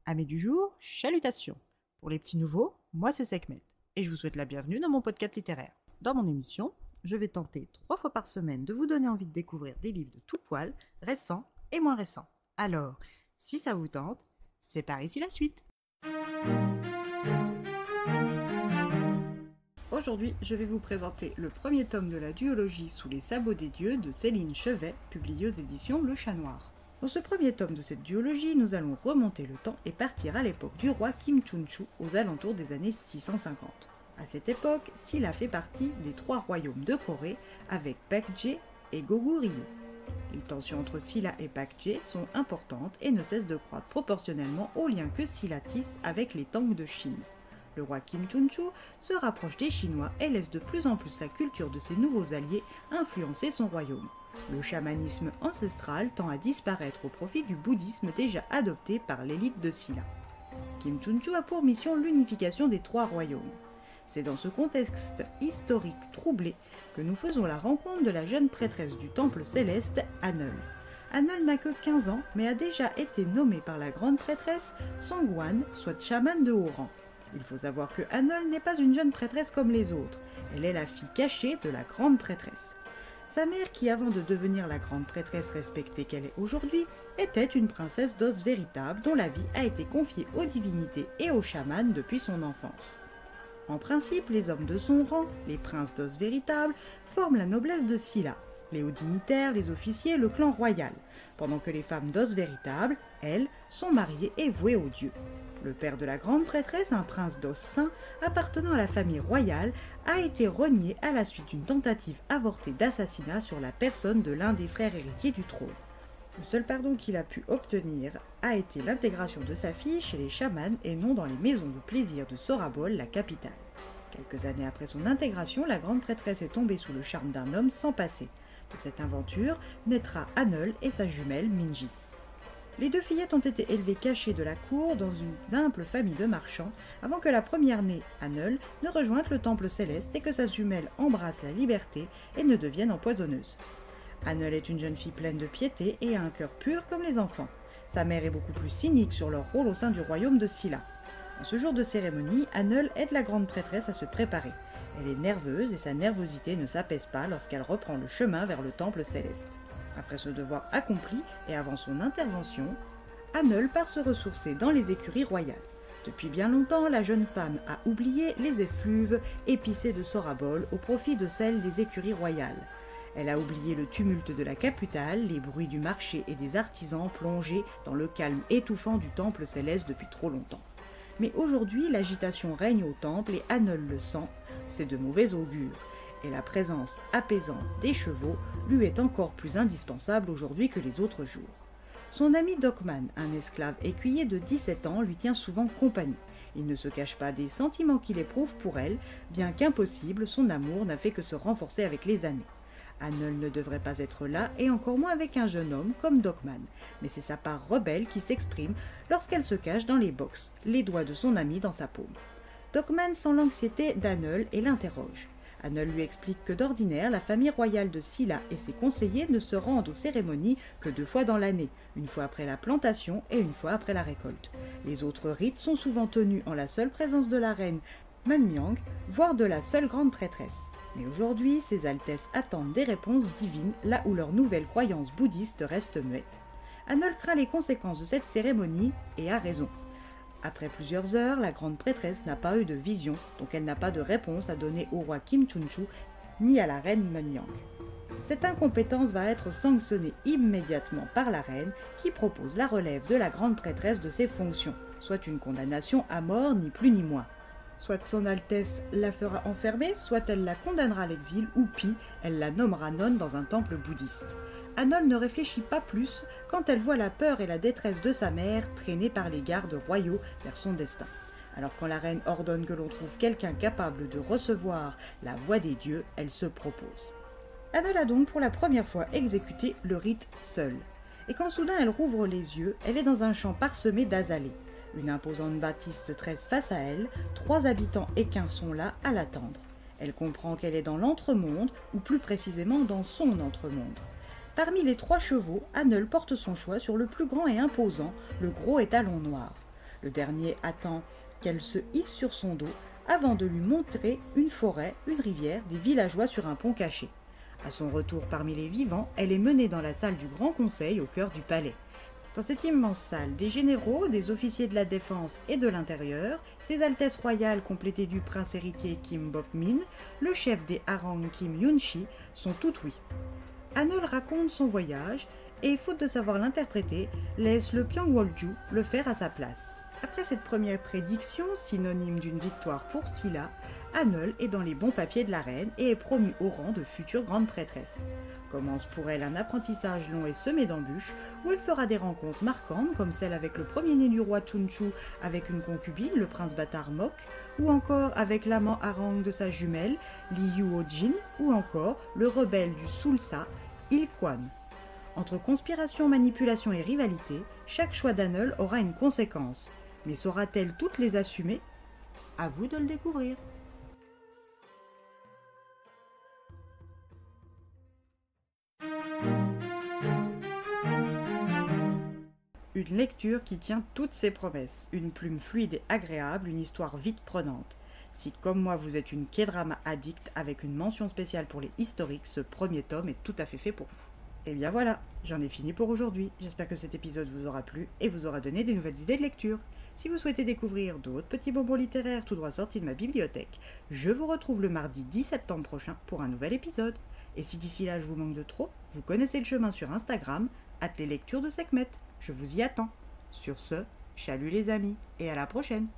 Amis du jour, chalutations. Pour les petits nouveaux, moi c'est Sekhmet, et je vous souhaite la bienvenue dans mon podcast littéraire. Dans mon émission, je vais tenter 3 fois par semaine de vous donner envie de découvrir des livres de tout poil, récents et moins récents. Alors, si ça vous tente, c'est par ici la suite. Aujourd'hui, je vais vous présenter le premier tome de la duologie Sous les sabots des dieux de Céline Chevet, publiée aux éditions Le Chat Noir. Dans ce premier tome de cette duologie, nous allons remonter le temps et partir à l'époque du roi Kim Chunchu aux alentours des années 650. À cette époque, Silla fait partie des 3 royaumes de Corée avec Baekje et Goguryeo. Les tensions entre Silla et Baekje sont importantes et ne cessent de croître proportionnellement aux liens que Silla tisse avec les Tang de Chine. Le roi Kim Chunchu se rapproche des Chinois et laisse de plus en plus la culture de ses nouveaux alliés influencer son royaume. Le chamanisme ancestral tend à disparaître au profit du bouddhisme déjà adopté par l'élite de Silla. Kim Chunchu a pour mission l'unification des 3 royaumes. C'est dans ce contexte historique troublé que nous faisons la rencontre de la jeune prêtresse du temple céleste, Hanul. Hanul n'a que 15 ans, mais a déjà été nommée par la grande prêtresse Songwan, soit chamane de haut rang. Il faut savoir que Hanul n'est pas une jeune prêtresse comme les autres, elle est la fille cachée de la grande prêtresse. Sa mère, qui avant de devenir la grande prêtresse respectée qu'elle est aujourd'hui, était une princesse d'os véritable dont la vie a été confiée aux divinités et aux chamans depuis son enfance. En principe, les hommes de son rang, les princes d'os véritables, forment la noblesse de Silla, les hauts dignitaires, les officiers, le clan royal, pendant que les femmes d'os véritables, elles, sont mariées et vouées aux dieux. Le père de la grande prêtresse, un prince d'os saint appartenant à la famille royale, a été renié à la suite d'une tentative avortée d'assassinat sur la personne de l'un des frères héritiers du trône. Le seul pardon qu'il a pu obtenir a été l'intégration de sa fille chez les chamans et non dans les maisons de plaisir de Sorabol, la capitale. Quelques années après son intégration, la grande prêtresse est tombée sous le charme d'un homme sans passé. De cette aventure naîtra Hanul et sa jumelle Minji. Les 2 fillettes ont été élevées cachées de la cour dans une simple famille de marchands avant que la première-née, Hanul, ne rejoigne le temple céleste et que sa jumelle embrasse la liberté et ne devienne empoisonneuse. Hanul est une jeune fille pleine de piété et a un cœur pur comme les enfants. Sa mère est beaucoup plus cynique sur leur rôle au sein du royaume de Silla. En ce jour de cérémonie, Hanul aide la grande prêtresse à se préparer. Elle est nerveuse et sa nervosité ne s'apaise pas lorsqu'elle reprend le chemin vers le temple céleste. Après ce devoir accompli et avant son intervention, Hanul part se ressourcer dans les écuries royales. Depuis bien longtemps, la jeune femme a oublié les effluves épicées de Sorabol au profit de celles des écuries royales. Elle a oublié le tumulte de la capitale, les bruits du marché et des artisans plongés dans le calme étouffant du temple céleste depuis trop longtemps. Mais aujourd'hui, l'agitation règne au temple et Hanul le sent, c'est de mauvais augure. Et la présence apaisante des chevaux lui est encore plus indispensable aujourd'hui que les autres jours. Son ami Dokman, un esclave écuyer de 17 ans, lui tient souvent compagnie. Il ne se cache pas des sentiments qu'il éprouve pour elle, bien qu'impossible, son amour n'a fait que se renforcer avec les années. Hanul ne devrait pas être là, et encore moins avec un jeune homme comme Dokman, mais c'est sa part rebelle qui s'exprime lorsqu'elle se cache dans les boxes, les doigts de son ami dans sa paume. Dokman sent l'anxiété d'Hanul et l'interroge. Hanul lui explique que d'ordinaire, la famille royale de Silla et ses conseillers ne se rendent aux cérémonies que 2 fois dans l'année, une fois après la plantation et une fois après la récolte. Les autres rites sont souvent tenus en la seule présence de la reine Munmyang, voire de la seule grande prêtresse. Mais aujourd'hui, ces altesses attendent des réponses divines là où leur nouvelle croyance bouddhiste reste muette. Hanul craint les conséquences de cette cérémonie et a raison. Après plusieurs heures, la grande prêtresse n'a pas eu de vision, donc elle n'a pas de réponse à donner au roi Kim Chunchu ni à la reine Munmyang. Cette incompétence va être sanctionnée immédiatement par la reine qui propose la relève de la grande prêtresse de ses fonctions, soit une condamnation à mort ni plus ni moins. Soit son Altesse la fera enfermer, soit elle la condamnera à l'exil, ou pis, elle la nommera nonne dans un temple bouddhiste. Hanul ne réfléchit pas plus quand elle voit la peur et la détresse de sa mère traînée par les gardes royaux vers son destin. Alors quand la reine ordonne que l'on trouve quelqu'un capable de recevoir la voix des dieux, elle se propose. Hanul a donc pour la première fois exécuté le rite seule. Et quand soudain elle rouvre les yeux, elle est dans un champ parsemé d'azalées. Une imposante bâtisse se tresse face à elle, 3 habitants équins sont là à l'attendre. Elle comprend qu'elle est dans l'entremonde, ou plus précisément dans son entremonde. Parmi les 3 chevaux, Hanul porte son choix sur le plus grand et imposant, le gros étalon noir. Le dernier attend qu'elle se hisse sur son dos avant de lui montrer une forêt, une rivière, des villageois sur un pont caché. À son retour parmi les vivants, elle est menée dans la salle du Grand Conseil au cœur du palais. Dans cette immense salle, des généraux, des officiers de la défense et de l'intérieur, ses altesses royales complétées du prince héritier Kim Bok-min, le chef des harangues Kim Yun-shi, sont tout oui. Hanul raconte son voyage et, faute de savoir l'interpréter, laisse le Pyongwolju le faire à sa place. Après cette première prédiction, synonyme d'une victoire pour Silla, Hanul est dans les bons papiers de la reine et est promue au rang de future grande prêtresse. Commence pour elle un apprentissage long et semé d'embûches, où elle fera des rencontres marquantes comme celle avec le premier-né du roi Chunchu avec une concubine, le prince bâtard Mok, ou encore avec l'amant harangue de sa jumelle, Li Yuo-jin, ou encore le rebelle du Sulsa, Il Quan. Entre conspiration, manipulation et rivalité, chaque choix d'Hanul aura une conséquence. Mais saura-t-elle toutes les assumer? À vous de le découvrir. Une lecture qui tient toutes ses promesses, une plume fluide et agréable, une histoire vite prenante. Si comme moi vous êtes une K-drama addict avec une mention spéciale pour les historiques, ce premier tome est tout à fait fait pour vous. Et bien voilà, j'en ai fini pour aujourd'hui. J'espère que cet épisode vous aura plu et vous aura donné des nouvelles idées de lecture. Si vous souhaitez découvrir d'autres petits bonbons littéraires tout droit sortis de ma bibliothèque, je vous retrouve le mardi 10 septembre prochain pour un nouvel épisode. Et si d'ici là je vous manque de trop, vous connaissez le chemin sur Instagram, @leslectures de Sekhmet. Je vous y attends. Sur ce, chalut les amis et à la prochaine.